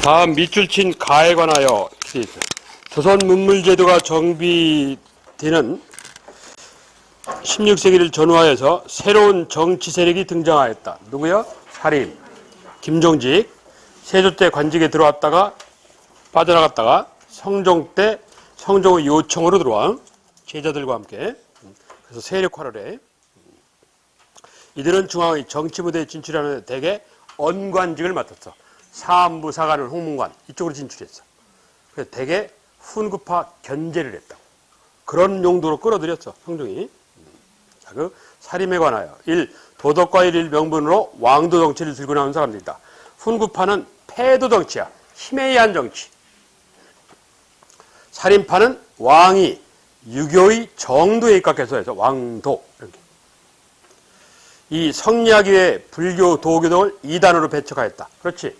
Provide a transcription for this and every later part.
다음 밑줄 친 가에 관하여 퀴즈. 조선 문물제도가 정비되는 16세기를 전후하여서 새로운 정치 세력이 등장하였다. 누구요? 사림, 김종직. 세조 때 관직에 들어왔다가 빠져나갔다가 성종 때 성종의 요청으로 들어와 제자들과 함께. 그래서 세력화를 해. 이들은 중앙의 정치 무대에 진출하는 대개 언관직을 맡았어. 사안부 사관을 홍문관 이쪽으로 진출했어. 그래서 대개 훈구파 견제를 했다고. 그런 용도로 끌어들였어 성종이. 자, 그 사림에 관하여 1. 도덕과 일일 명분으로 왕도 정치를 들고 나온 사람들이다. 훈구파는 패도 정치야. 힘에 의한 정치. 사림파는 왕이 유교의 정도에 입각해서 해서 왕도 이렇게. 이 성리학의 불교 도교 등을 2단으로 배척하였다. 그렇지.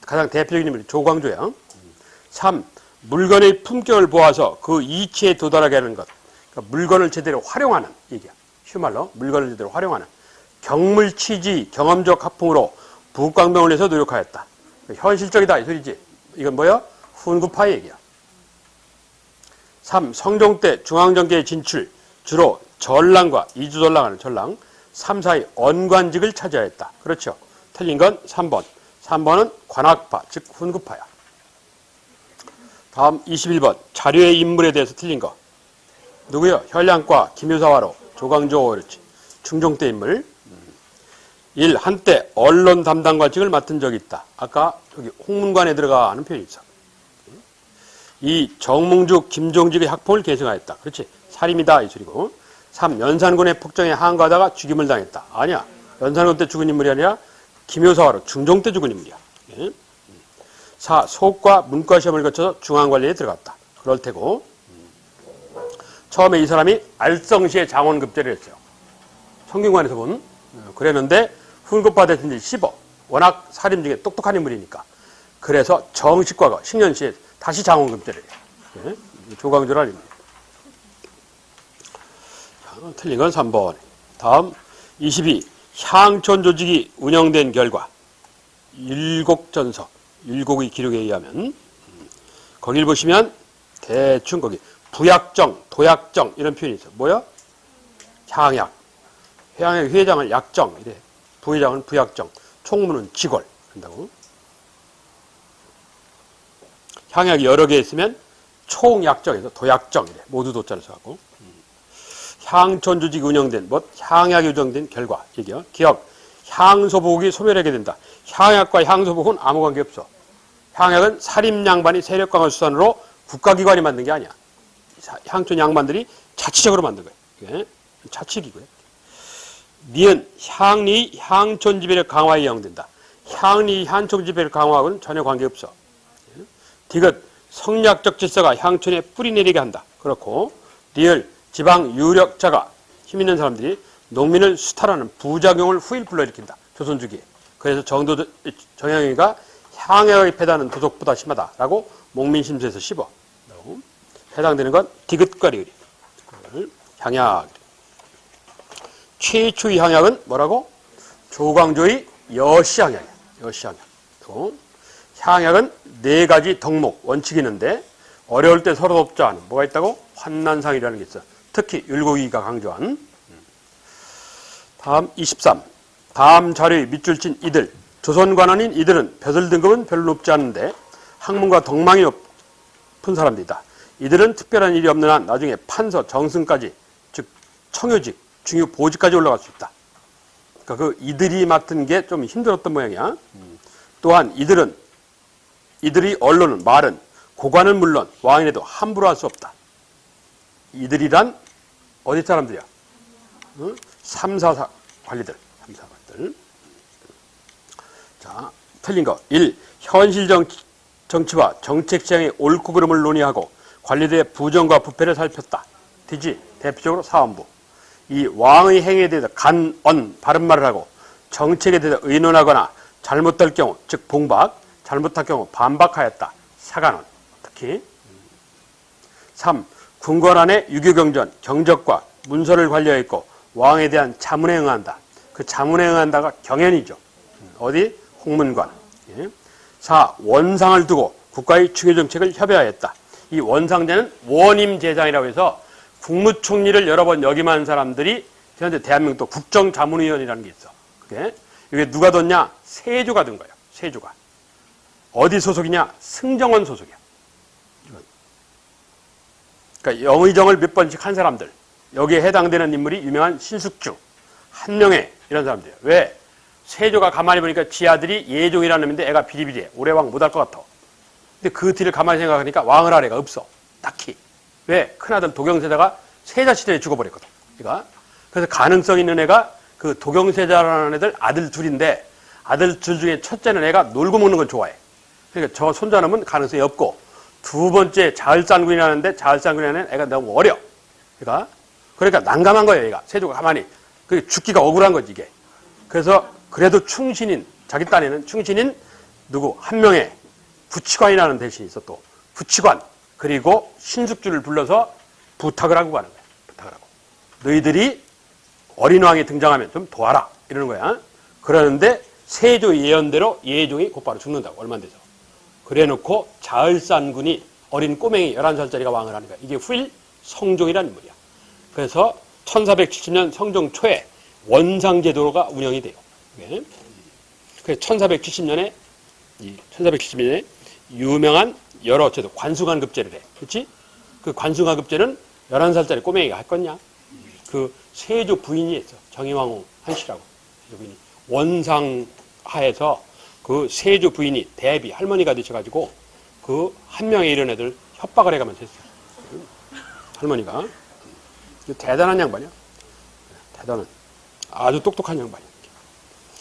가장 대표적인 인물이 조광조야. 3. 물건의 품격을 보아서 그 이치에 도달하게 하는 것. 그러니까 물건을 제대로 활용하는 얘기야. 휴말로 물건을 제대로 활용하는. 경물치지 경험적 학풍으로 부국강명을 해서 노력하였다. 현실적이다 이 소리지. 이건 뭐야? 훈구파의 얘기야. 3. 성종 때 중앙정계에 진출. 주로 전랑과 이주전랑하는 전랑 3, 4의 언관직을 차지하였다. 그렇죠. 틀린 건 3번. 3번은 관학파, 즉 훈구파야. 다음 21번. 자료의 인물에 대해서 틀린 거. 누구요? 현량과 김효사화로 조광조 그렇지. 중종 때 인물. 1. 한때 언론 담당관직을 맡은 적이 있다. 아까 여기 홍문관에 들어가는 표현이 있어. 2. 정몽주, 김종직의 학폭을 계승하였다. 그렇지. 살인이다 이 소리고. 3. 연산군의 폭정에 항거하다가 죽임을 당했다. 아니야. 연산군 때 죽은 인물이 아니라 김효사화로 중종 때 죽은 인물이야. 4. 소과 문과 시험을 거쳐서 중앙관리에 들어갔다. 그럴 테고. 처음에 이 사람이 알성시에 장원급제를 했어요. 성균관에서 본. 그랬는데 훈구파 대신들이 씹어. 워낙 사림 중에 똑똑한 인물이니까. 그래서 정식과가 10년시에 다시 장원급제를 해요. 조광조라는 인물. 틀린 건 3번. 다음 22. 향촌 조직이 운영된 결과 율곡전서, 율곡의 기록에 의하면 거길 보시면 대충 거기 부약정, 도약정 이런 표현이 있어. 뭐야? 향약. 향약 회장을 약정 이래. 부회장은 부약정. 총무는 직월 한다고. 향약이 여러 개 있으면 총약정에서 도약정 이래. 모두 도자를 써갖고. 향촌 조직이 운영된 향약이 운영된 결과 얘기요. 기억. 향소복이 소멸하게 된다. 향약과 향소복은 아무 관계 없어. 향약은 사림 양반이 세력 강화 수단으로 국가기관이 만든 게 아니야. 향촌 양반들이 자치적으로 만든 거예요. 자치기고요. 니은 향리 향촌 지배력 강화에 이용된다. 향리 향촌 지배력 강화하고는 전혀 관계 없어. 디귿 성리학적 질서가 향촌에 뿌리 내리게 한다. 그렇고 리을 지방 유력자가 힘 있는 사람들이 농민을 수탈하는 부작용을 후일 불러일으킨다. 조선주기에. 그래서 정영이가 향약의 패단은 도적보다 심하다라고 목민심서에서 씹어. 해당되는 건 디귿과 리을이. 향약. 최초의 향약은 뭐라고? 조광조의 여시향약이야. 여시향약. 또 향약은 4가지 덕목, 원칙이 있는데 어려울 때 서로 돕자 하는 뭐가 있다고? 환난상이라는 게 있어. 특히 율곡이가 강조한. 다음 23. 다음 자료에 밑줄 친 이들. 조선 관원인 이들은 벼슬 등급은 별로 높지 않은데 학문과 덕망이 높은 사람들이다. 이들은 특별한 일이 없는 한 나중에 판서 정승까지 즉 청요직, 중요 보직까지 올라갈 수 있다. 그러니까 그 이들이 맡은 게 좀 힘들었던 모양이야. 또한 이들이 언론은 말은 고관은 물론 왕인에도 함부로 할 수 없다. 이들이란 어디 사람들이야? 3, 4 관리들. 3, 4 관리들. 자, 틀린 거. 1. 현실 정치와 정책 시장의 옳고 그름을 논의하고 관리들의 부정과 부패를 살폈다. 뒤지. 대표적으로 사원부. 2. 왕의 행위에 대해서 간언 바른말을 하고 정책에 대해서 의논하거나 잘못될 경우 즉 봉박, 잘못할 경우 반박하였다. 사관원. 특히 3. 궁궐 안에 유교경전, 경적과 문서를 관리하였고 왕에 대한 자문에 응한다. 그 자문에 응한다가 경연이죠. 어디? 홍문관. 4. 원상을 두고 국가의 중요정책을 협의하였다. 이 원상제는 원임제장이라고 해서 국무총리를 여러 번 역임한 사람들이 현재 대한민국 또 국정자문위원이라는 게 있어. 그게 이게 누가 뒀냐? 세조가 든 거예요. 세조가. 어디 소속이냐? 승정원 소속이야. 그러니까 영의정을 몇 번씩 한 사람들. 여기에 해당되는 인물이 유명한 신숙주, 한명회 이런 사람들이에요. 왜? 세조가 가만히 보니까 지 아들이 예종이라는 놈인데 애가 비리비리해. 올해 왕 못할 것 같아. 근데 그 뒤를 가만히 생각하니까 왕을 할 애가 없어. 딱히. 왜? 큰아들 도경세자가 세자 시대에 죽어버렸거든. 그러니까 그래서 가능성 있는 애가 그 도경세자라는 애들 아들 둘인데 아들 둘 중에 첫째는 애가 놀고 먹는 걸 좋아해. 그러니까 저 손자놈은 가능성이 없고 두 번째 자을산군이라는데 자을산군이라는 애가 너무 어려. 그러니까 난감한 거예요. 얘가 세조가 가만히. 그게 죽기가 억울한 거지 이게. 그래서 그래도 충신인 자기 딴에는 충신인 누구 한 명의 부치관이라는 대신이 있어 또 부치관 그리고 신숙주를 불러서 부탁을 하고 가는 거야. 부탁을 하고 너희들이 어린 왕이 등장하면 좀 도와라 이러는 거야. 그러는데 세조 예언대로 예종이 곧바로 죽는다고 얼마 안 돼서. 그래놓고 자을산군이 어린 꼬맹이 11살짜리가 왕을 하는 거야. 이게 후일 성종이라는 인물이야. 그래서 1470년 성종 초에 원상제도가 운영이 돼요. 그래서 1470년에 유명한 여러 제도 관수관급제를 해. 그렇지? 그 관수관급제는 11살짜리 꼬맹이가 할 거냐? 그 세조 부인이 했어. 정의왕후 한씨라고. 세조 부인이. 원상하에서 그 세조 부인이 대비 할머니가 되셔가지고 그 한 명의 이런 애들 협박을 해가면서 했어요. 할머니가. 대단한 양반이야. 대단한. 아주 똑똑한 양반이야.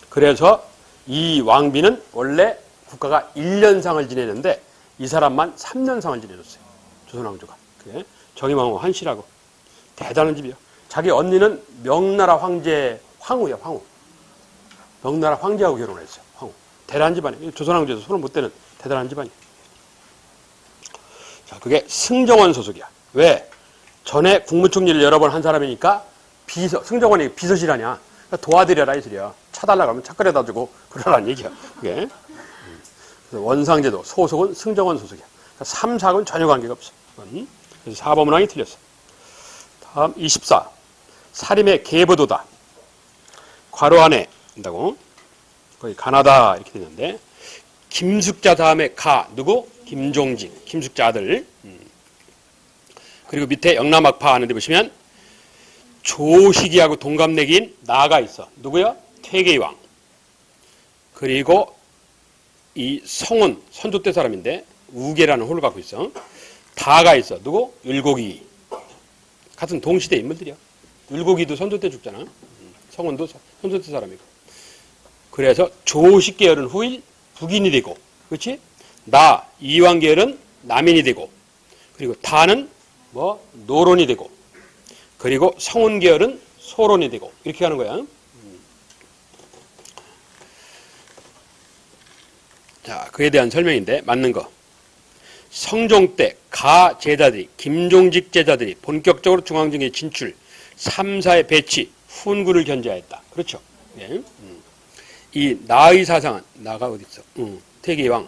그래서 이 왕비는 원래 국가가 1년상을 지내는데 이 사람만 3년상을 지내줬어요. 조선왕조가. 그게 정의왕후 한씨라고. 대단한 집이야. 자기 언니는 명나라 황제 황후야, 황후. 명나라 황제하고 결혼했어요. 황후. 대단한 집안이에요. 조선왕조에서 손을 못 대는 대단한 집안이에요. 자, 그게 승정원 소속이야. 왜? 전에 국무총리를 여러 번 한 사람이니까 승정원이 비서실 아니야. 그러니까 도와드려라 이 소리야. 차달라고 하면 차 끓여다 주고 그러라는 얘기야. 그게. 그래서 원상제도 소속은 승정원 소속이야. 그러니까 3, 4는 전혀 관계가 없어. 그래서 4번 문항이 틀렸어. 다음 24. 사림의 계보도다. 괄호 안에 한다고. 거기 가나다 이렇게 되는데 김숙자 다음에 가 누구? 김종직. 김숙자 아들. 그리고 밑에 영남학파 하는데 보시면 조식이하고 동갑내기인 나가 있어. 누구야? 퇴계왕. 그리고 이 성은 선조 때 사람인데 우계라는 호를 갖고 있어. 다가 있어. 누구? 율곡이. 같은 동시대 인물들이야. 율곡이도 선조 때 죽잖아. 성은도 선조 때 사람이고. 그래서 조식 계열은 후일 북인이 되고, 그렇지? 나 이왕 계열은 남인이 되고, 그리고 다는 뭐 노론이 되고, 그리고 성운 계열은 소론이 되고 이렇게 하는 거야. 자, 그에 대한 설명인데 맞는 거. 성종 때 가 제자들이 김종직 제자들이 본격적으로 중앙정에 진출, 3, 4의 배치, 훈군을 견제하였다. 그렇죠. 예. 이 나의 사상은 나가 어디 있어? 태계왕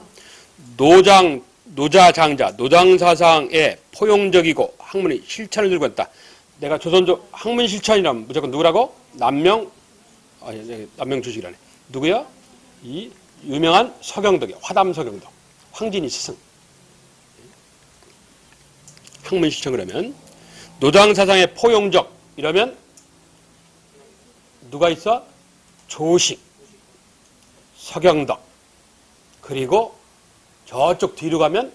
노자장자 노장사상에 포용적이고 학문의 실천을 들고 있다. 내가 조선조 학문 실천이라면 무조건 누구라고? 남명 주식이라네. 누구야? 이 유명한 서경덕이야. 화담 서경덕. 황진이 스승. 학문 실천 그러면 노장사상의 포용적 이러면 누가 있어? 조식, 서경덕. 그리고 저쪽 뒤로 가면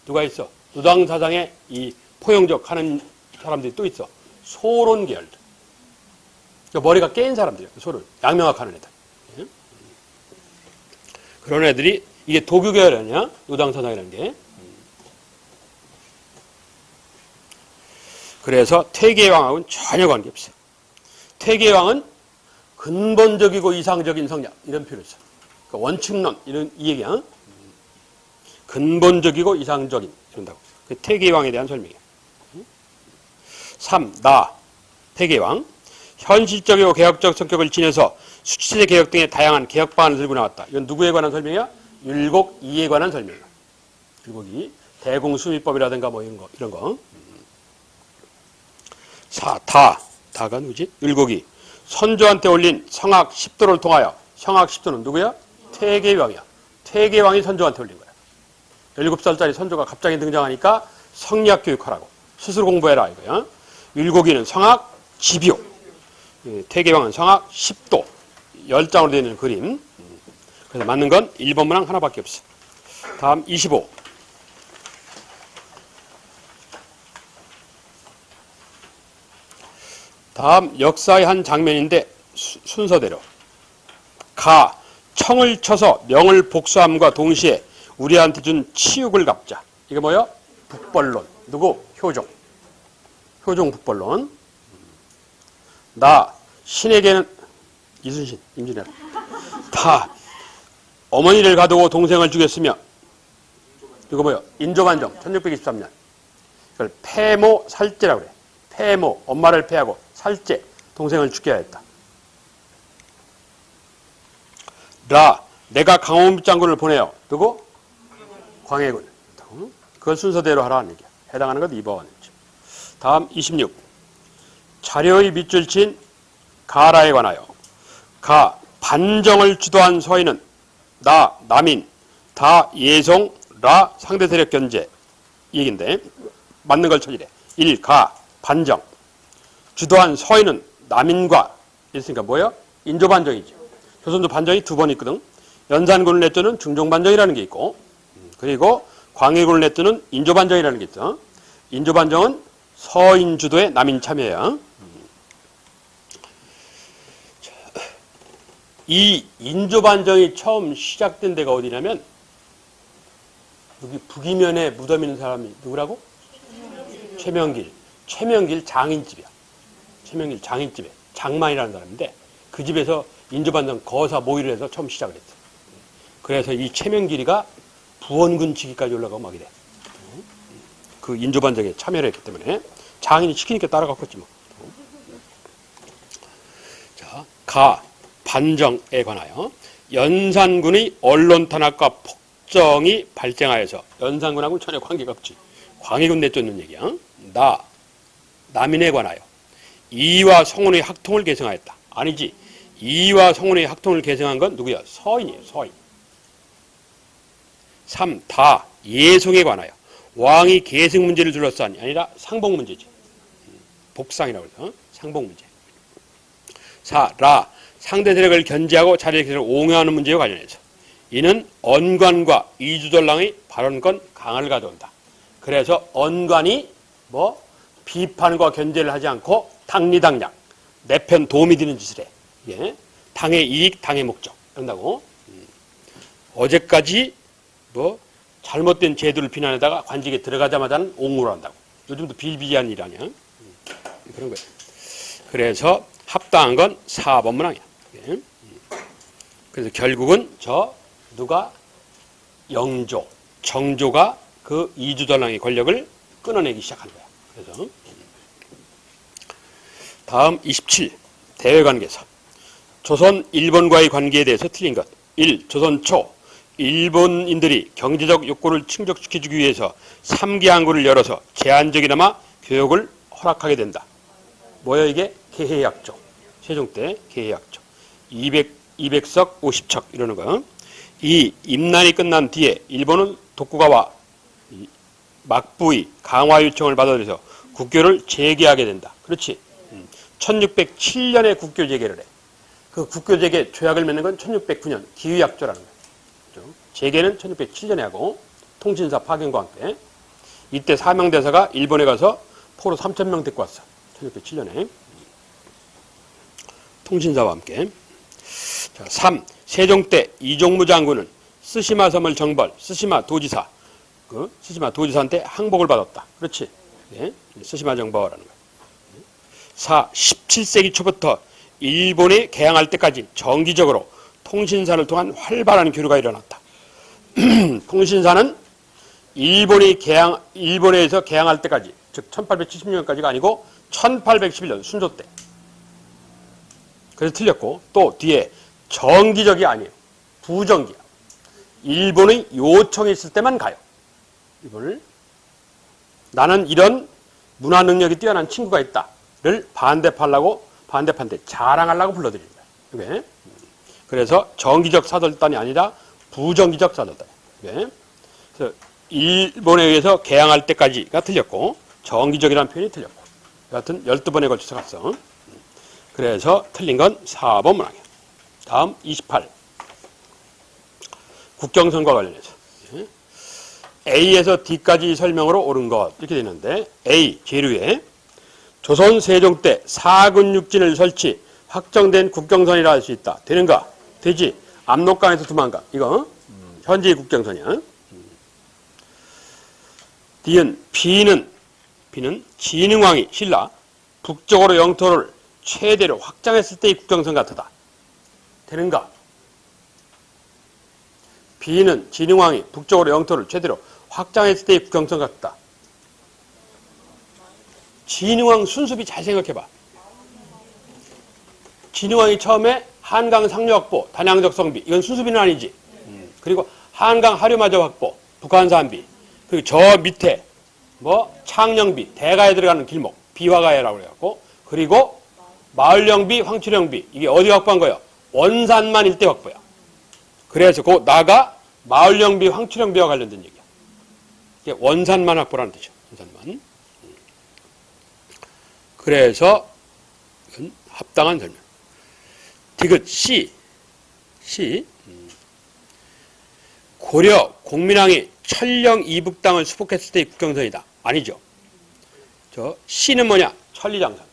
누가 있어? 노장사상의 이 포용적 하는 사람들이 또 있어. 소론 계열. 머리가 깨인 사람들이야. 소론. 양명학 하는 애들. 예? 그런 애들이 이게 도교 계열 아니야? 노장사상이라는 게. 그래서 퇴계왕하고는 전혀 관계없어요. 퇴계왕은 근본적이고 이상적인 성장 이런 표현을 써. 그러니까 원칙론 이런 이 얘기야. 근본적이고 이상적인 이런다고. 그 퇴계왕에 대한 설명이야. 3. 나 퇴계왕 현실적이고 개혁적 성격을 지녀서 수치제 개혁 등의 다양한 개혁 방안을 들고 나왔다. 이건 누구에 관한 설명이야? 율곡이에 관한 설명이야. 율곡이 대공수미법이라든가 뭐 이런 거. 다가 누구지? 율곡이 선조한테 올린 성악 10도를 통하여, 성악 10도는 누구야? 퇴계왕이야. 퇴계왕이 선조한테 올린 거야. 17살짜리 선조가 갑자기 등장하니까 성리학 교육하라고. 스스로 공부해라 이거야. 율곡이는 성악 집요. 퇴계왕은 성악 10도. 10장으로 되어 있는 그림. 그래서 맞는 건 1번 문항 하나밖에 없어. 다음 25. 다음 역사의 한 장면인데 순서대로. 청을 쳐서 명을 복수함과 동시에 우리한테 준 치욕을 갚자. 이게 뭐야? 북벌론. 누구? 효종. 효종 북벌론. 신에게는 이순신, 임진왜란. 어머니를 가두고 동생을 죽였으며 이거 뭐야? 인조반정 1623년. 이걸 패모살제라고 그래. 패모, 엄마를 패하고 살제, 동생을 죽여야 했다. 내가 강원북 장군을 보내요. 누구? 광해군. 그걸 순서대로 하라는 얘기야. 해당하는 것 2번. 다음 26. 자료의 밑줄 친 가라에 관하여. 반정을 주도한 서인은 남인, 예송, 상대 세력 견제. 이 얘기인데 맞는 걸 찾으래. 1. 반정. 주도한 서인은 남인과 있으니까 뭐야? 인조반정이지. 조선도 반정이 2번 있거든. 연산군을 내쫓는 중종반정이라는 게 있고, 그리고 광해군을 내쫓는 인조반정이라는 게 있어. 인조반정은 서인 주도의 남인 참여야. 이 인조반정이 처음 시작된 데가 어디냐면 여기 북이면에 무덤 있는 사람이 누구라고? 최명길. 최명길 장인집이야. 최명길 장인집에 장만이라는 사람인데 그 집에서 인조반정 거사 모의를 해서 처음 시작을 했어. 그래서 이 최명길이가 부원군 치기까지 올라가고 막 이래. 그 인조반정에 참여를 했기 때문에 장인이 시키니까 따라갔겠지 뭐. 자, 반정에 관하여 연산군의 언론 탄압과 폭정이 발생하여서 연산군하고는 전혀 관계가 없지. 광해군 내쫓는 얘기야. 남인에 관하여 이와 성운의 학통을 계승하였다. 아니지. 이와 성운의 학통을 계승한 건 누구야? 서인이에요. 서인. 3. 예송에 관하여 왕이 계승 문제를 둘러싸니 아니라 상복 문제지. 복상이라고 해서 상복 문제. 4. 상대 세력을 견제하고 자리의 기세를 옹호하는 문제와 관련해서 이는 언관과 이주전랑의 발언권 강화를 가져온다. 그래서 언관이 비판과 견제를 하지 않고 당리당략, 내 편 도움이 되는 짓을 해. 예? 당의 이익, 당의 목적 이런다고. 어제까지 잘못된 제도를 비난하다가 관직에 들어가자마자는 옹호를 한다고. 요즘도 비일비재한 일 아니야. 그런 거예요. 그래서 합당한 건 4번 문항이야. 예? 그래서 결국은 누가 영조, 정조가 그 이주전랑의 권력을 끊어내기 시작한 거야. 그래서 다음 27. 대외관계에서 조선, 일본과의 관계에 대해서 틀린 것. 1. 조선 초 일본인들이 경제적 요건을 충족시켜주기 위해서 3기 항구를 열어서 제한적이나마 교역을 허락하게 된다. 뭐야 이게? 개해약조. 세종 때 개해약조. 200석 50척 이러는 거. 2. 임난이 끝난 뒤에 일본은 독구가와 막부의 강화 요청을 받아들여서 국교를 재개하게 된다. 그렇지. 1607년에 국교 재개를 해. 그 국교 재개 조약을 맺는 건 1609년 기의약조라는 거예요. 재개는 1607년에 하고 통신사 파견과 함께. 이때 사명대사가 일본에 가서 포로 3,000명 데리고 왔어. 1607년에. 통신사와 함께. 3. 세종 때 이종무 장군은 스시마 섬을 정벌, 스시마 도지사, 스시마 도지사한테 항복을 받았다. 그렇지. 네. 스시마 정벌하는 거야. 4. 17세기 초부터 일본이 개항할 때까지 정기적으로 통신사를 통한 활발한 교류가 일어났다. 통신사는 일본에서 개항할 때까지, 즉 1876년까지가 아니고 1811년 순조 때 그래서 틀렸고, 또 뒤에 정기적이 아니에요. 부정기야. 일본의 요청이 있을 때만 가요. 이번을 나는 이런 문화 능력이 뛰어난 친구가 있다를 반대판한테 자랑하려고 불러드리는 거예요. 이게. 그래서 정기적 사절단이 아니라 부정기적 사절단. 이게. 그래서 일본에 의해서 개항할 때까지가 틀렸고 정기적이라는 표현이 틀렸고 여하튼 12번에 걸쳐서 갔어. 그래서 틀린 건 4번 문항이야. 다음 28. 국경선과 관련해서 A에서 D까지 설명으로 옳은 것 이렇게 되는데 A 재료에 조선 세종 때 사근육진을 설치 확정된 국경선이라 할 수 있다. 되는가? 되지. 압록강에서 두만강 이거 현재의 국경선이야. D는 B는 진흥왕이 신라 북쪽으로 영토를 최대로 확장했을 때의 국경선 같다. 되는가? B는 진흥왕이 북쪽으로 영토를 최대로 확장했을 때의 국경선 같다. 진흥왕 순수비 잘 생각해봐. 진흥왕이 처음에 한강 상류 확보, 단양적 성비 이건 순수비는 아니지. 그리고 한강 하류마저 확보, 북한사 한비 그리고 저 밑에 뭐 창녕비, 대가에 들어가는 길목, 비화가해라고 그래갖고 그리고 마을령비, 황칠령비 이게 어디 확보한 거예요? 원산만 일대 확보야. 그래서 그 나가 마을령비, 황칠령비와 관련된 얘기야. 이게 원산만 확보라는 뜻이야. 원산만. 그래서 이건 합당한 설명. 디귿 C. 고려 공민왕이 천령 이북당을 수복했을 때의 국경선이다. 아니죠. 저 C는 뭐냐? 천리장성.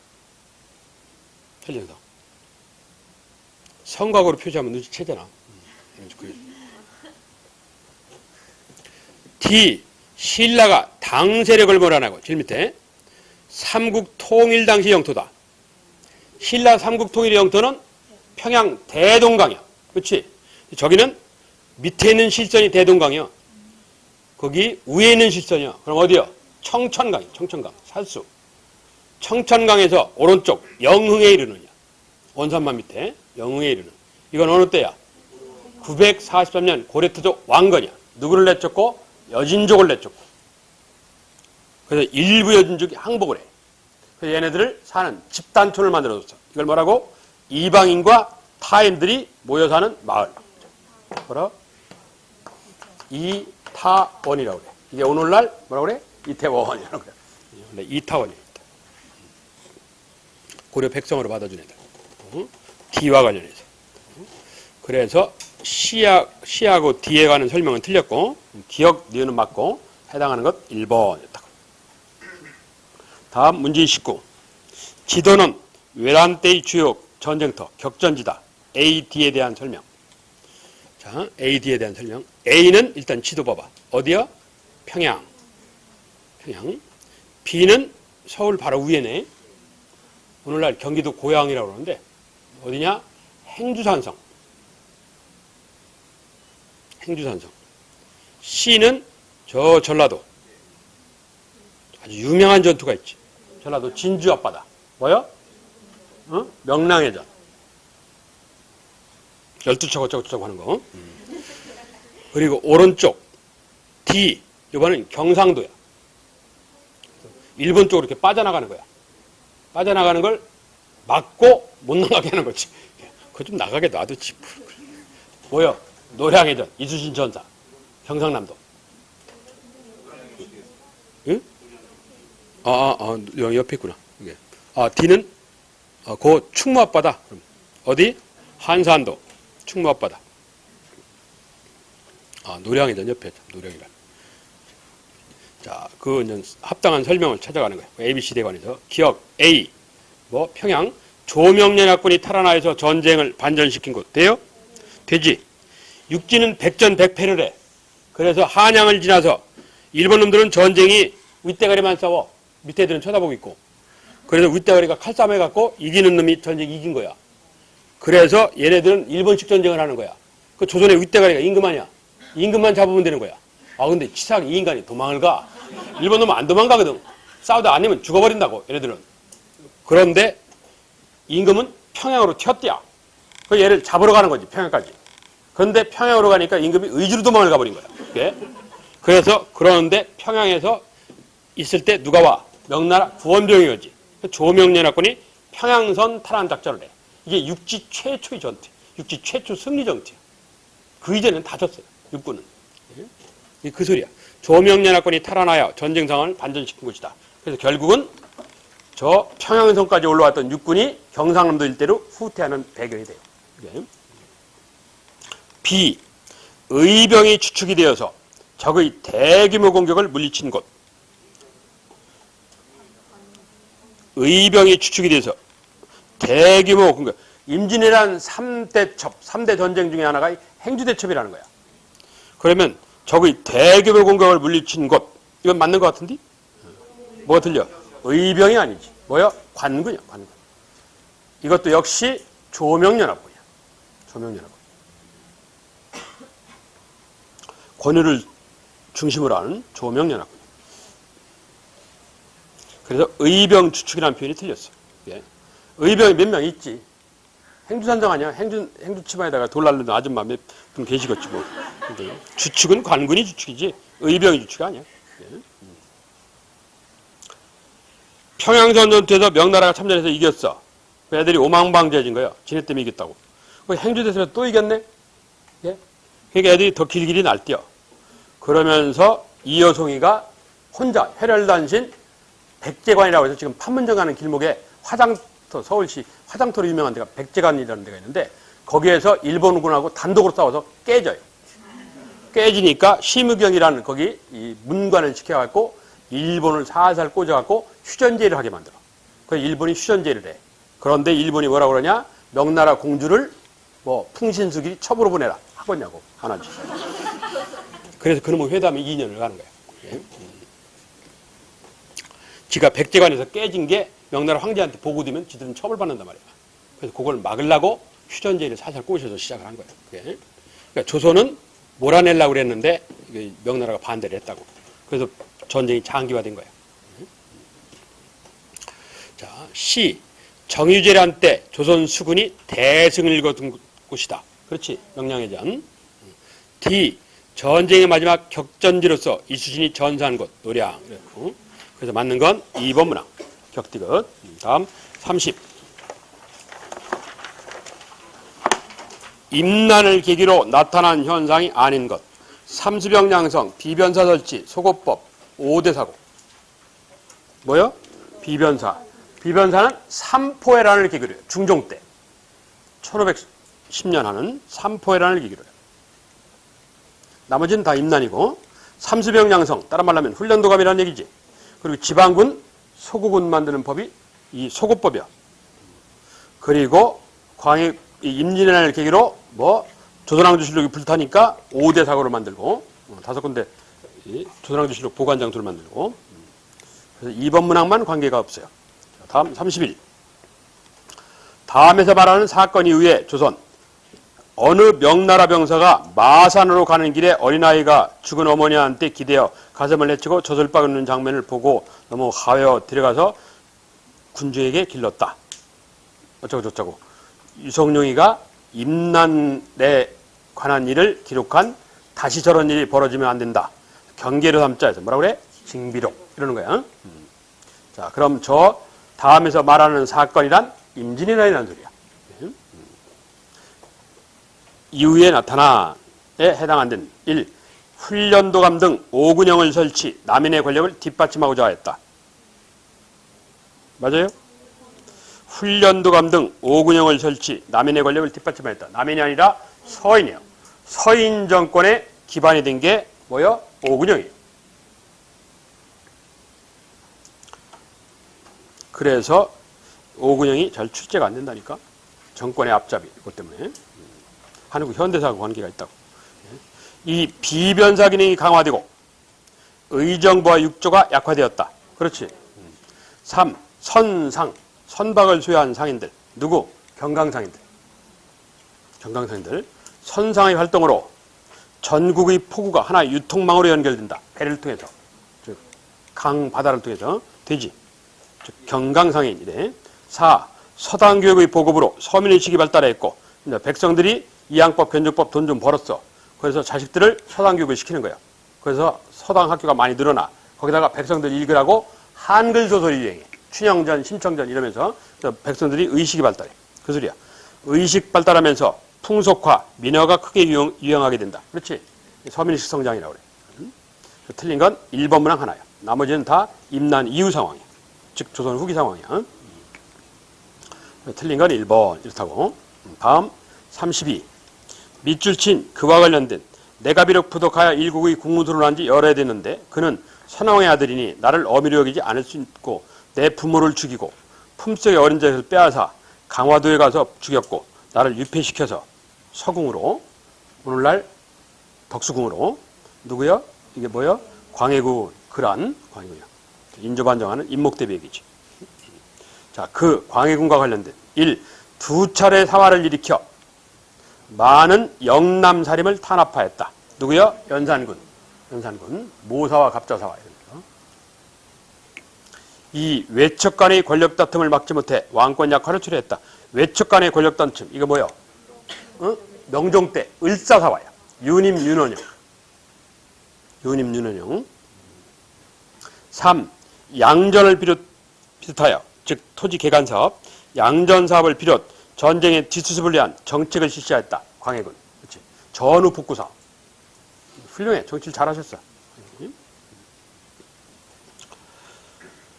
천리장성. 성곽으로 표시하면 눈치채잖아. D. 신라가 당 세력을 몰아내고 질 밑에 삼국 통일 당시 영토다. 신라 삼국 통일의 영토는 평양 대동강이야. 그렇지? 저기는 밑에 있는 실선이 대동강이야. 거기 위에 있는 실선이야. 그럼 어디요? 청천강이. 청천강. 살수. 청천강에서 오른쪽 영흥에 이르느냐. 원산만 밑에 영흥에 이르는. 이건 어느 때야? 943년 고려태조 왕건이야. 누구를 내쫓고? 여진족을 내쫓고. 그래서 일부 여진족이 항복을 해. 그래서 얘네들을 사는 집단촌을 만들어줬어. 이걸 뭐라고? 이방인과 타인들이 모여 사는 마을. 뭐라? 이타원이라고 그래. 이게 오늘날 뭐라고 그래? 이태원이라고 그래. 원래 이타원이야. 고려 백성으로 받아준 애들. D와 관련해서. 그래서 C하고 D에 관한 설명은 틀렸고 기억, 니은은 맞고 해당하는 것 1번이었다. 다음 문제 19. 지도는 외란 때의 주요 전쟁터, 격전지다. A, D에 대한 설명. 자, A, D에 대한 설명. A는 일단 지도 봐봐. 어디야? 평양. B는 서울 바로 위에네. 오늘날 경기도 고양이라고 그러는데 어디냐? 행주산성. C는 저 전라도. 아주 유명한 전투가 있지. 전라도 진주 앞바다. 뭐요? 명랑해전. 12척 어쩌고 하는 거. 그리고 오른쪽 D. 이번엔 경상도야. 일본 쪽으로 이렇게 빠져나가는 거야. 빠져나가는 걸 막고 못 나가게 하는 거지. 그거 좀 나가게 놔두지. 뭐요? 노량해전, 이수신 전사, 경상남도. 응? 여기 옆에 있구나. 이게. D는 그 충무 앞바다. 어디? 한산도, 충무 앞바다. 노량해전 옆에 노량이라. 자, 그 이제 합당한 설명을 찾아가는 거예요. ABCD에 관해서 기억 A, 뭐 평양 조명연합군이 탈환하여서 전쟁을 반전시킨 곳 돼요? 되지. 육지는 백전백패를 해. 그래서 한양을 지나서 일본 놈들은 전쟁이 윗대가리만 싸워. 밑에 애들은 쳐다보고 있고. 그래서 윗대가리가 칼싸움 해갖고 이기는 놈이 전쟁 이긴 거야. 그래서 얘네들은 일본식 전쟁을 하는 거야. 그 조선의 윗대가리가 임금 아니야. 임금만 잡으면 되는 거야. 근데 치사하게 이 인간이 도망을 가. 일본 놈은 안 도망가거든. 싸우다 아니면 죽어버린다고 얘네들은. 그런데 임금은 평양으로 튀었대요. 그 얘를 잡으러 가는 거지, 평양까지. 그런데 평양으로 가니까 임금이 의주로 도망을 가버린 거야. 예? 그래서 그러는데 평양에서 있을 때 누가 와? 명나라 구원병이 오지. 조명연합군이 평양선 탈환 작전을 해. 이게 육지 최초의 전투, 육지 최초 승리 전투야. 그 이전에는 다 졌어요, 육군은. 예? 그 소리야. 조명연합군이 탈환하여 전쟁 상황을 반전시킨 것이다. 그래서 결국은 저 평양선까지 올라왔던 육군이 경상남도 일대로 후퇴하는 배경이 돼요. 예? B. 의병이 주축이 되어서 적의 대규모 공격을 물리친 곳. 의병이 주축이 돼서 대규모 공격. 임진왜란 3대 첩, 3대 전쟁 중에 하나가 행주대첩이라는 거야. 그러면 적의 대규모 공격을 물리친 곳. 이건 맞는 것 같은데? 뭐가 틀려? 의병이 아니지. 뭐야? 관군이야, 관군. 이것도 역시 조명연합군이야. 조명연합군. 권유를 중심으로 하는 조명연합군. 그래서 의병 주축이라는 표현이 틀렸어. 예. 의병이 몇 명 있지. 행주산정 아니야? 행주 치마에다가 돌 날리는 아줌마 몇 분 계시겠지 뭐. 주축은 관군이 주축이지 의병이 주축이 아니야. 예. 평양전 전투에서 명나라가 참전해서 이겼어. 그 애들이 오망방제해진 거야. 지네 때문에 이겼다고. 행주대에서 또 이겼네? 예? 그러니까 애들이 더 길길이 날뛰어. 그러면서 이여송이가 혼자 혈혈단신 백제관이라고 해서 지금 판문점 가는 길목에 화장터, 서울시 화장터로 유명한 데가 백제관이라는 데가 있는데 거기에서 일본군하고 단독으로 싸워서 깨져요. 깨지니까 심의경이라는 거기 이 문관을 시켜갖고 일본을 살살 꽂아갖고 휴전제를 하게 만들어. 그래서 일본이 휴전제를 해. 그런데 일본이 뭐라고 그러냐? 명나라 공주를 뭐 풍신수길이 첩으로 보내라. 하겠냐고. 하나지. 그래서 그놈의 회담이 2년을 가는 거야. 예? 지가 백제관에서 깨진 게 명나라 황제한테 보고되면 지들은 처벌받는단 말이야. 그래서 그걸 막으려고 휴전제를 살살 꼬셔서 시작을 한 거야. 예? 그러니까 조선은 몰아내려고 그랬는데 명나라가 반대를 했다고. 그래서 전쟁이 장기화된 거야. 자, C. 정유재란 때 조선 수군이 대승을 거둔 곳이다. 그렇지. 명량해전. D. 전쟁의 마지막 격전지로서 이수진이 전사한 곳. 노량. 그래서 맞는 건 2번 문항. 격디귿. 다음 30. 임난을 계기로 나타난 현상이 아닌 것. 삼수병 양성, 비변사 설치, 속어법, 5대 사고. 뭐요? 비변사. 비변사는 삼포해란을 계기로 해요. 중종 때. 1510년 하는 삼포해란을 계기로 해요. 나머지는 다 임난이고 삼수병 양성, 다른 말로 하면 훈련도감이라는 얘기지. 그리고 지방군, 소국군 만드는 법이 이 소고법이야. 그리고 광해 임진왜란을 계기로 뭐 조선왕조실록이 불타니까 5대 사고를 만들고 5군데 조선왕조실록 보관장소를 만들고 그래서 2번 문항만 관계가 없어요. 다음 31. 다음에서 말하는 사건 이후에 조선 어느 명나라 병사가 마산으로 가는 길에 어린아이가 죽은 어머니한테 기대어 가슴을 내치고 젖을 빠그는 장면을 보고 너무 하여 들어가서 군주에게 길렀다. 어쩌고 저쩌고. 유성룡이가 임난에 관한 일을 기록한 다시 저런 일이 벌어지면 안 된다. 경계로 삼자 해서 뭐라고 그래? 징비록 이러는 거야. 자, 그럼 저 다음에서 말하는 사건이란 임진왜란이라는 소리야. 이후에 나타나에 해당 안 된 1. 훈련도감 등 5군형을 설치, 남인의 권력을 뒷받침하고자 했다. 맞아요? 훈련도감 등 5군형을 설치, 남인의 권력을 뒷받침하였다. 남인이 아니라 서인이에요. 서인 정권의 기반이 된 게 뭐요? 5군형이에요. 그래서 5군형이 잘 출제가 안 된다니까. 정권의 앞잡이, 그것 때문에. 한국 현대사하고 관계가 있다고. 이 비변사 기능이 강화되고 의정부와 육조가 약화되었다. 그렇지. 3. 선상, 선박을 수여한 상인들. 누구? 경강상인들. 경강상인들. 선상의 활동으로 전국의 포구가 하나의 유통망으로 연결된다. 배를 통해서. 즉, 강, 바다를 통해서. 되지. 즉, 경강상인이래. 4. 서당교육의 보급으로 서민의식이 발달했고 백성들이 이양법, 견적법 돈 좀 벌었어. 그래서 자식들을 서당교육을 시키는 거예요. 그래서 서당 학교가 많이 늘어나. 거기다가 백성들 읽으라고 한글 소설이 유행해. 춘향전, 심청전 이러면서 백성들이 의식이 발달해. 그 소리야. 의식 발달하면서 풍속화, 민화가 크게 유행하게 된다. 그렇지? 서민의식 성장이라고 그래. 틀린 건 1번 문항 하나야. 나머지는 다 임난 이후 상황이야. 즉 조선 후기 상황이야. 틀린 건 1번 이렇다고. 다음 32. 밑줄 친 그와 관련된 내가 비록 부덕하여 일국의 국문으로 난 지 여러 해 됐는데 그는 선왕의 아들이니 나를 어미로 여기지 않을 수 있고 내 부모를 죽이고 품속의 어린 자식을 빼앗아 강화도에 가서 죽였고 나를 유폐시켜서 서궁으로 오늘날 덕수궁으로 누구야? 이게 뭐야? 광해군 그란 광해군이야. 인조반정하는 임목대비 얘기지. 자, 그 광해군과 관련된 1. 두 차례 사화를 일으켜 많은 영남살림을 탄압하였다. 누구요? 연산군. 모사와 갑자사화. 2. 외척 간의 권력 다툼을 막지 못해 왕권 약화를 초래했다. 외척 간의 권력 다툼. 이거 뭐요? 명종 때 을사사화야. 유님 윤원영. 3. 양전을 비롯하여 즉 토지 개간 사업, 양전 사업을 비롯 전쟁의 뒷수습을 위한 정책을 실시하였다. 광해군. 그렇지. 전후 복구 사업. 훌륭해. 정치를 잘하셨어.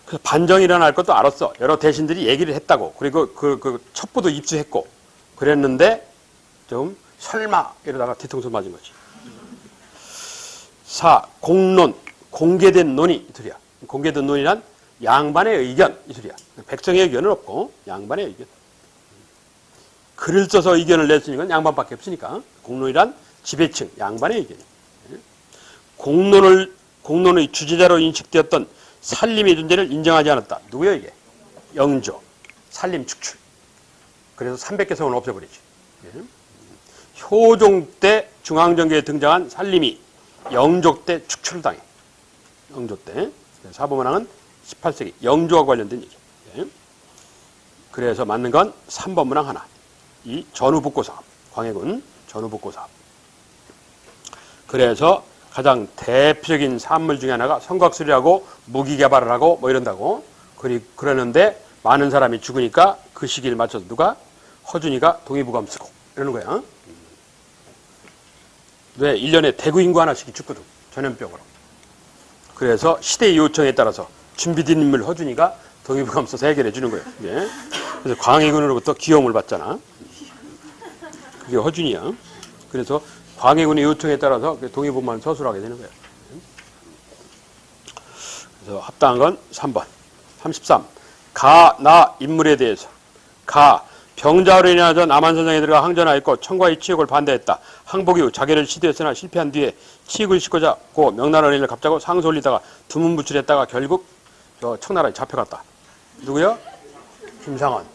그래서 반정이 일어날 것도 알았어. 여러 대신들이 얘기를 했다고. 그리고 그 첩보도 입수했고 그랬는데 좀 설마 이러다가 뒤통수 맞은 거지. 4. 공론. 공개된 논의. 이 소리야. 공개된 논의란 양반의 의견. 이 소리야. 백성의 의견은 없고 양반의 의견. 글을 써서 의견을 낼 수 있는 건 양반밖에 없으니까. 공론이란 지배층, 양반의 의견이에요. 공론의 주제자로 인식되었던 살림의 존재를 인정하지 않았다. 누구예요 이게? 영조. 살림 축출. 그래서 300개 성을 없애버리지. 효종 때 중앙정계에 등장한 살림이 영조 때 축출을 당해. 영조 때. 사보문항은 18세기 영조와 관련된 얘기. 그래서 맞는 건 3번 문항 하나. 이 전후복고사업. 광해군 전후복고사업. 그래서 가장 대표적인 산물 중에 하나가 성곽수리하고 무기 개발을 하고 뭐 이런다고. 그러는데 많은 사람이 죽으니까 그 시기를 맞춰서 누가? 허준이가 동의부감 쓰고 이러는 거야. 왜? 1년에 대구 인구 하나씩이 죽거든. 전염병으로. 그래서 시대의 요청에 따라서 준비된 인물 허준이가 동의부감 써서 해결해 주는 거예요. 예. 그래서 광해군으로부터 기여움을 받잖아. 그게 허준이야. 그래서 광해군의 요청에 따라서 동의부만 서술하게 되는 거예요. 그래서 합당한 건 3번. 33. 가, 나 인물에 대해서. 가, 병자로 인하여 남한선상에 들어가 항전하였고 청과의 치욕을 반대했다. 항복 이후 자기를 시도했으나 실패한 뒤에 치욕을 싣고자 고 명나라를 갑자고 상소 올리다가 두문부출했다가 결국 저 청나라에 잡혀갔다. 누구요? 김상원.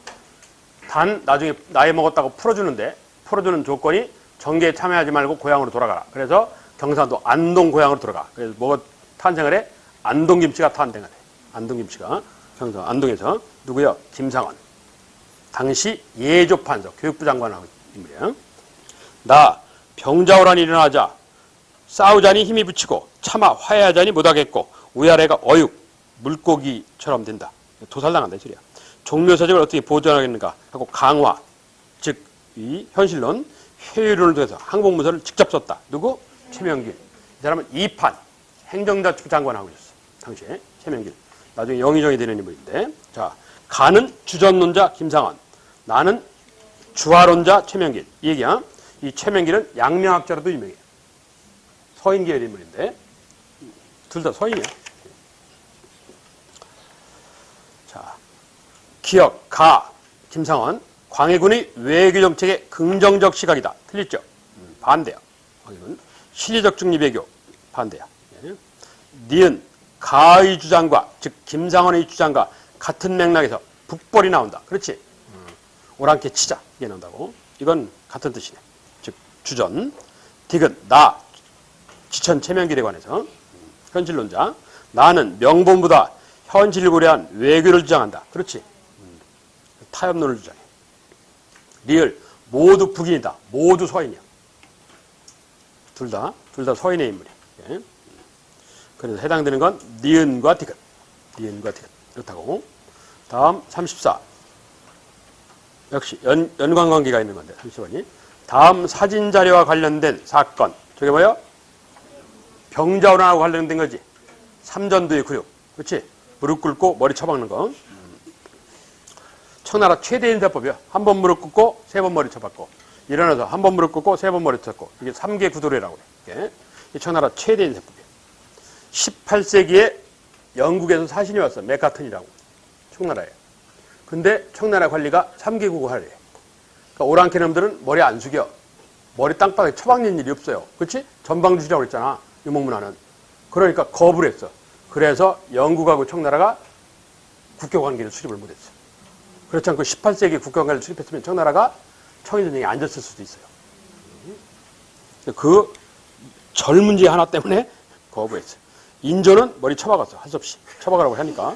단 나중에 나이 먹었다고 풀어주는데 풀어주는 조건이 정계에 참여하지 말고 고향으로 돌아가라. 그래서 경상도 안동 고향으로 돌아가. 그래서 뭐가 탄생을 해? 안동김씨가 탄생을 해. 안동김씨가 경상 안동에서 누구요? 김상원. 당시 예조판서 교육부 장관하고 인물이야. 나 병자호란이 일어나자 싸우자니 힘이 붙이고 차마 화해하자니 못하겠고 위아래가 어육 물고기처럼 된다. 도살당한다 이 소리야. 종묘사직을 어떻게 보존하겠는가 하고 강화 즉 이 현실론 회유론을 통해서 항복문서를 직접 썼다. 누구? 최명길. 이 사람은 이판 행정자치부 장관하고 있었어. 당시에 최명길. 나중에 영의정이 되는 인물인데 자 가는 주전론자 김상원. 나는 주화론자 최명길. 이 얘기야. 이 최명길은 양명학자로도 유명해. 서인 계열 인물인데 둘 다 서인이야. 자, 기억, 가, 김상원. 광해군의 외교정책의 긍정적 시각이다. 틀렸죠? 반대야. 광해군. 실리적 중립외교. 반대야. 니은, 가의 주장과 즉 김상원의 주장과 같은 맥락에서 북벌이 나온다. 그렇지? 오랑캐 치자. 이게 나온다고. 이건 같은 뜻이네. 즉 주전. 딕은 나. 지천 최명길에 관해서. 현실론자. 나는 명분보다 현실을 고려한 외교를 주장한다. 그렇지? 타협론을 주장해. 리을 모두 북인이다. 모두 서인이야. 둘 다 서인의 인물이야. 예. 그래서 해당되는 건 니은과 디귿. 니은과 디귿. 이렇다고. 다음 34. 역시 연관관계가 있는 건데 30번이. 다음 사진자료와 관련된 사건. 저게 뭐야? 병자호란하고 관련된 거지. 삼전도의 굴욕. 그렇지? 무릎 꿇고 머리 쳐박는 거. 청나라 최대 인사법이야. 한 번 무릎 꿇고 3번 머리 쳐박고. 일어나서 한 번 무릎 꿇고 3번 머리 쳐박고. 이게 3개 구도례라고 그래. 이게 청나라 최대 인사법이야. 18세기에 영국에서 사신이 왔어. 맥카튼이라고. 청나라에. 근데 청나라 관리가 3개국을 하래. 그러니까 오랑캐 놈들은 머리 안 숙여. 머리 땅바닥에 처박는 일이 없어요. 그렇지? 전방주의라고 그랬잖아. 유목문화는. 그러니까 거부를 했어. 그래서 영국하고 청나라가 국교관계를 수립을 못했어. 그렇지 않고 18세기 국교관계를 수립했으면 청나라가 청일전쟁에 앉았을 수도 있어요. 그 젊은지 하나 때문에 거부했어. 인조는 머리 쳐박았어. 할 수 없이. 쳐박으라고 하니까.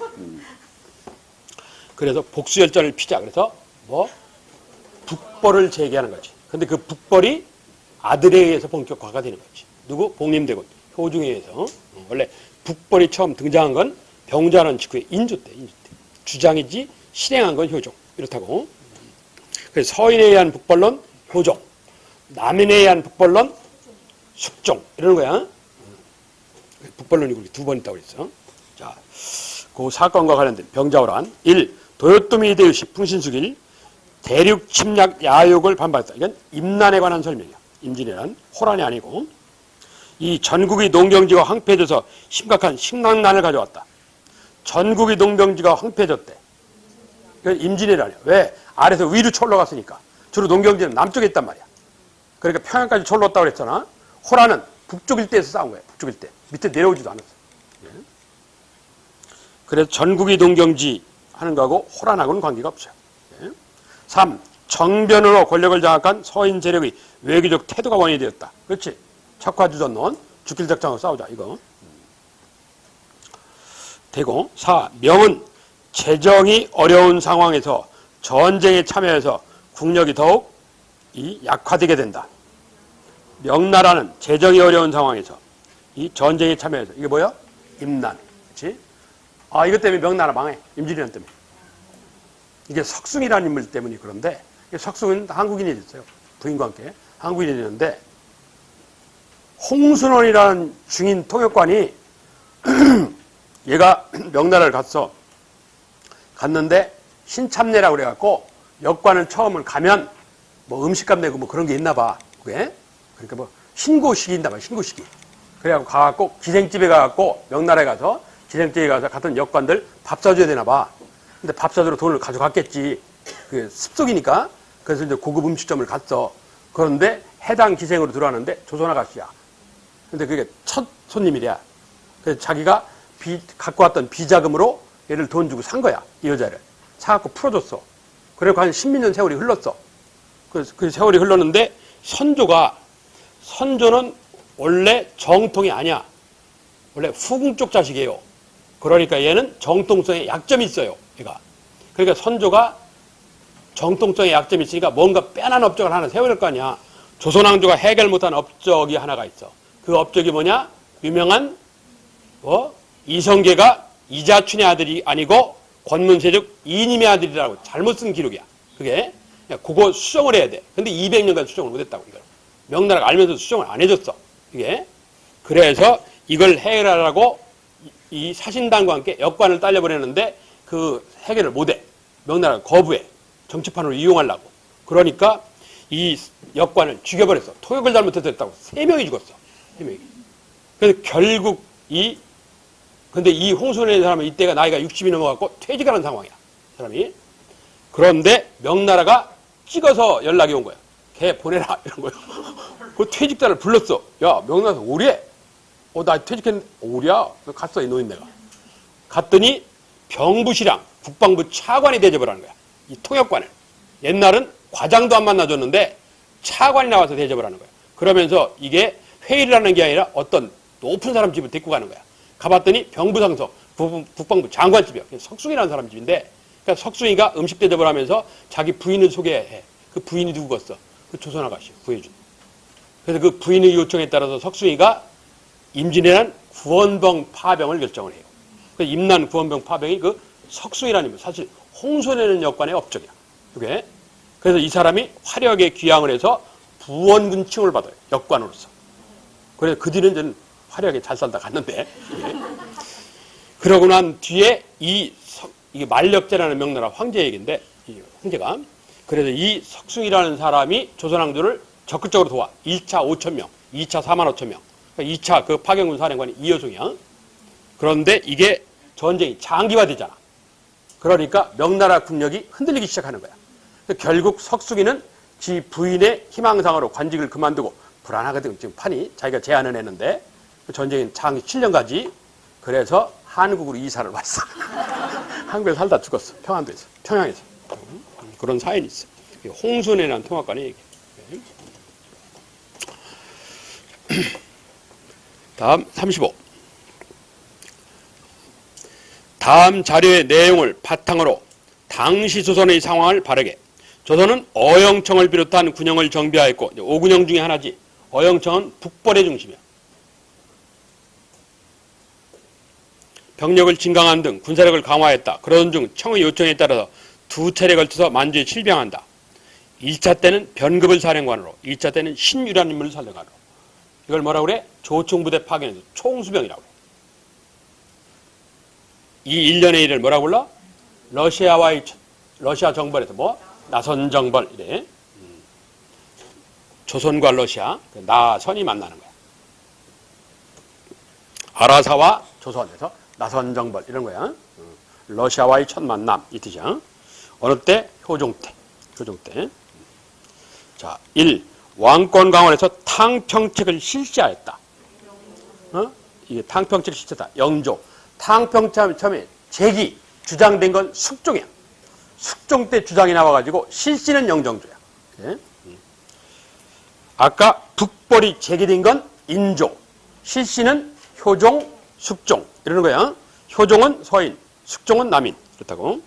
그래서 복수열전을 피자. 그래서 뭐 북벌을 제기하는 거지. 근데 그 북벌이 아들에 의해서 본격화가 되는 거지. 누구? 복림대군. 효중에 의해서. 원래 북벌이 처음 등장한 건 병자호란 직후에 인조 때. 주장이지 실행한 건 효종. 이렇다고. 그래서 서인에 의한 북벌론 효종. 남인에 의한 북벌론 숙종. 이러는 거야. 북벌론이 그렇게 2번 있다고 그랬어. 자, 그 사건과 관련된 병자호란. 1. 도요토미 히데요시 풍신수길 대륙 침략 야욕을 반발했다. 이건 임난에 관한 설명이야. 임진왜란. 호란이 아니고. 이 전국의 농경지가 황폐해져서 심각한 식량난을 가져왔다. 전국의 농경지가 황폐해졌대. 이건 임진왜란이야. 왜? 아래서 위로 철러갔으니까. 주로 농경지는 남쪽에 있단 말이야. 그러니까 평양까지 철러왔다고 그랬잖아. 호란은 북쪽 일대에서 싸운 거야. 북쪽 일대. 밑에 내려오지도 않았어. 그래서 전국의 농경지 하는 거하고 호란하고는 관계가 없어요. 3. 정변으로 권력을 장악한 서인 세력의 외교적 태도가 원인이 되었다. 그렇지? 척화주전론, 죽길작전하고 싸우자. 이거. 되고. 4. 명은 재정이 어려운 상황에서 전쟁에 참여해서 국력이 더욱 약화되게 된다. 명나라는 재정이 어려운 상황에서 이 전쟁에 참여해서 이게 뭐야? 임난. 그렇지? 아, 이것 때문에 명나라 망해. 임진왜란 때문에. 이게 석숭이라는 인물 때문에 그런데 석숭은 한국인이 됐어요. 부인과 함께 한국인이 됐는데 홍순원이라는 중인 통역관이 얘가 명나라를 갔는데 신참례라고 그래갖고 역관을 처음을 가면 뭐 음식값 내고 뭐 그런 게 있나 봐. 그게 그러니까 뭐 신고식이 있나 봐. 신고식이. 그래갖고 가갖고 기생집에 가갖고 명나라에 가서 기생집에 가서 갔던 역관들 밥 사줘야 되나 봐. 근데 밥 사주러 돈을 가져갔겠지. 그 습속이니까. 그래서 이제 고급 음식점을 갔어. 그런데 해당 기생으로 들어왔는데 조선 아가씨야. 근데 그게 첫 손님이랴. 그래서 자기가 갖고 왔던 비자금으로 얘를 돈 주고 산 거야. 이 여자를. 사갖고 풀어줬어. 그래서 한 10몇 세월이 흘렀어. 그 세월이 흘렀는데 선조는 원래 정통이 아니야. 원래 후궁 쪽 자식이에요. 그러니까 얘는 정통성에 약점이 있어요. 얘가. 그러니까 선조가 정통성에 약점이 있으니까 뭔가 빼난 업적을 하나 세워야 될 거 아니야. 조선왕조가 해결 못한 업적이 하나가 있어. 그 업적이 뭐냐? 유명한 이성계가 이자춘의 아들이 아니고 권문세족 이님의 아들이라고 잘못 쓴 기록이야. 그게 그거 수정을 해야 돼. 근데 200년간 수정을 못했다고. 이걸 명나라가 알면서 수정을 안 해줬어. 이게 그래서 이걸 해결하라고 이 사신단과 함께 역관을 딸려버렸는데 그 해결을 못해. 명나라가 거부해. 정치판으로 이용하려고. 그러니까 이 역관을 죽여버렸어. 토역을 잘못했다고 3명이 죽었어. 3명이. 그래서 결국 근데 이 홍순원이라는 사람은 이때가 나이가 60이 넘어갖고 퇴직하는 상황이야. 사람이. 그런데 명나라가 찍어서 연락이 온 거야. 걔 보내라. 이런 거야. 그 퇴직자를 불렀어. 야, 명나라에서 오래. 나 퇴직했는데 오랴. 갔어, 이 노인네가. 갔더니 병부시랑 국방부 차관이 대접을 하는 거야. 이 통역관을. 옛날은 과장도 안 만나줬는데 차관이 나와서 대접을 하는 거야. 그러면서 이게 회의를 하는 게 아니라 어떤 높은 사람 집을 데리고 가는 거야. 가봤더니 병부상서 국방부 장관 집이야. 석숭이라는 사람 집인데 그러니까 석순이가 음식 대접을 하면서 자기 부인을 소개해. 그 부인이 누구겠어? 그 조선 아가씨 구해준. 그래서 그 부인의 요청에 따라서 석순이가 임진왜란 구원병 파병을 결정을 해요. 그 임난 구원병 파병이 그 석순이라는 인물, 사실 홍순이라는 역관의 업적이야. 이게. 그래서 이 사람이 화려하게 귀향을 해서 부원군 칭을 받아요. 역관으로서. 그래서 그 뒤는 저는 화려하게 잘 살다 갔는데. 예. 그러고 난 뒤에 이게 만력제라는 명나라 황제 얘기인데, 이 황제가. 그래서 이 석순이라는 사람이 조선왕조를 적극적으로 도와. 1차 5,000명, 2차 45,000명. 그러니까 2차 그 파견군 사령관이 이여송이야. 그런데 이게 전쟁이 장기화되잖아. 그러니까 명나라 국력이 흔들리기 시작하는 거야. 결국 석순이는 지 부인의 희망상으로 관직을 그만두고 불안하거든. 지금 판이 자기가 제안을 했는데 전쟁은 장기 7년까지. 그래서 한국으로 이사를 왔어. 한국에 살다 죽었어. 평안도에서, 평양에서. 그런 사연이 있어. 홍순애라는 통합관의 얘기. 다음 35. 다음 자료의 내용을 바탕으로 당시 조선의 상황을 바르게. 조선은 어영청을 비롯한 군영을 정비하였고 5군영 중에 하나지. 어영청은 북벌의 중심이야. 병력을 증강한 등 군사력을 강화했다. 그러던 중 청의 요청에 따라서 2차례에 걸쳐서 만주에 실병한다. 1차 때는 변급을 사령관으로, 2차 때는 신유란 인물을 사령관으로. 이걸 뭐라고 그래? 조총부대 파견해서 총수병이라고 그래. 이 1년의 일을 뭐라고 불러? 러시아 정벌에서 뭐? 나선 정벌 이래. 조선과 러시아, 나선이 만나는 거야. 아라사와 조선에서 나선 정벌 이런 거야. 러시아와의 첫 만남 이 뜻이야. 어느 때? 효종 때. 자, 1. 왕권 강원에서 탕평책을 실시하였다. 이게 탕평책을 실시했다. 영조. 탕평책 처음에 제기 주장된 건 숙종이야. 숙종 때 주장이 나와가지고 실시는 영정조야. 네? 아까 북벌이 제기된 건 인조, 실시는 효종, 숙종 이러는 거야. 효종은 서인, 숙종은 남인 그렇다고.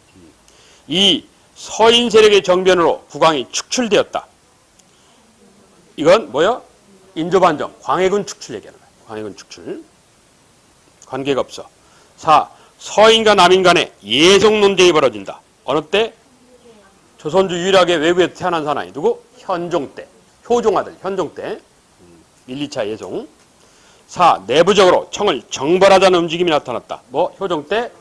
이 서인 세력의 정변으로 국왕이 축출되었다. 이건 뭐야? 인조반정, 광해군 축출 얘기하는 거야. 광해군 축출. 관계가 없어. 4. 서인과 남인 간에 예속 논쟁이 벌어진다. 어느 때? 조선주 유일하게 외국에서 태어난 사나이. 누구? 현종 때. 효종 아들, 현종 때. 1, 2차 예송. 4. 내부적으로 청을 정벌하자는 움직임이 나타났다. 뭐? 효종 때?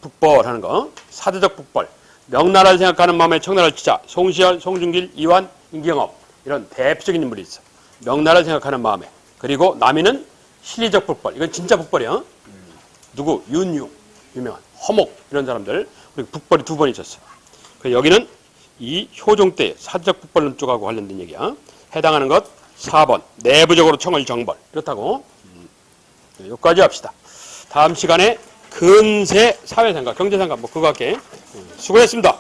북벌하는 거. 사대적 북벌. 명나라를 생각하는 마음에 청나라를 치자. 송시열, 송중길, 이완, 임경업. 이런 대표적인 인물이 있어. 명나라를 생각하는 마음에. 그리고 남이는 실리적 북벌. 이건 진짜 북벌이야. 누구? 윤유. 유명한. 허목. 이런 사람들. 그리고 북벌이 2번 있었어. 여기는 이 효종 때 사대적 북벌론 쪽하고 관련된 얘기야. 해당하는 것 4번. 내부적으로 청을 정벌. 그렇다고. 여기까지 합시다. 다음 시간에 근세 사회생각, 경제생각 뭐 그거 할게. 수고했습니다.